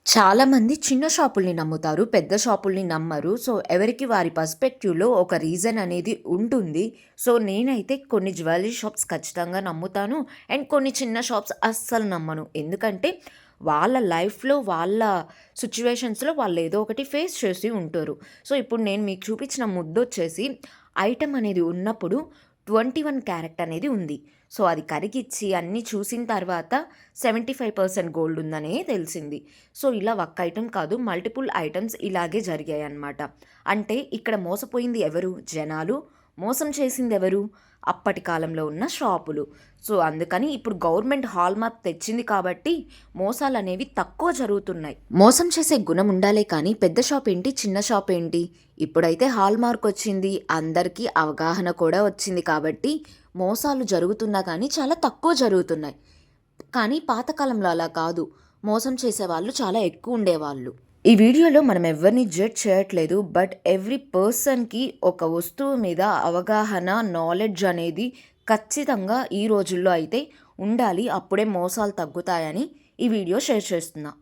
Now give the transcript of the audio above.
చాలామంది చిన్న షాపుల్ని నమ్ముతారు. పెద్ద షాపుల్ని నమ్మరు. సో, ఎవరికి వారి పర్స్పెక్టివ్‌లో ఒక రీజన్ అనేది ఉంటుంది. సో, నేనైతే కొన్ని జ్యువెల్లరీ షాప్స్ ఖచ్చితంగా నమ్ముతాను. అండ్ కొన్ని చిన్న షాప్స్ అస్సలు నమ్మను. ఎందుకంటే వాళ్ళ లైఫ్‌లో వాళ్ళ సిట్యుయేషన్స్‌లో వాళ్ళు ఏదో ఒకటి ఫేస్ చేసి ఉంటారు. సో, ఇప్పుడు నేను మీకు చూపించిన ముద్దొచ్చేసి ఐటెమ్ అనేది ఉన్నప్పుడు 21 క్యారెట్ అనేది ఉంది. సో, అది కరిగిచ్చి అన్నీ చూసిన తర్వాత 75% గోల్డ్ ఉందనే తెలిసింది. సో, ఇలా ఒక్క ఐటెమ్ కాదు, మల్టిపుల్ ఐటెమ్స్ ఇలాగే జరిగాయన్నమాట. అంటే ఇక్కడ మోసపోయింది ఎవరు? జనాలు. మోసం చేసిందెవరు? అప్పటి కాలంలో ఉన్న షాపులు. సో, అందుకని ఇప్పుడు గవర్నమెంట్ హాల్‌మార్క్ తెచ్చింది కాబట్టి మోసాలనేవి తక్కువ జరుగుతున్నాయి. మోసం చేసే గుణం ఉండాలే కానీ పెద్ద షాప్ ఏంటి? చిన్న షాప్ ఏంటి? ఇప్పుడైతే హాల్‌మార్క్ వచ్చింది. అందరికీ అవగాహన కూడా వచ్చింది కాబట్టి మోసాలు జరుగుతున్నా కానీ చాలా తక్కువ జరుగుతున్నాయి. కానీ పాతకాలంలో అలా కాదు. మోసం చేసేవాళ్ళు చాలా ఎక్కువ ఉండేవాళ్ళు. ఈ వీడియోలో మనం ఎవరిని జడ్జ్ చేయట్లేదు. బట్ ఎవ్రీ పర్సన్‌కి ఒక వస్తువు మీద అవగాహన, నాలెడ్జ్ అనేది ఖచ్చితంగా ఈ రోజుల్లో అయితే ఉండాలి. అప్పుడే మోసాలు తగ్గుతాయని ఈ వీడియో షేర్ చేస్తున్నా.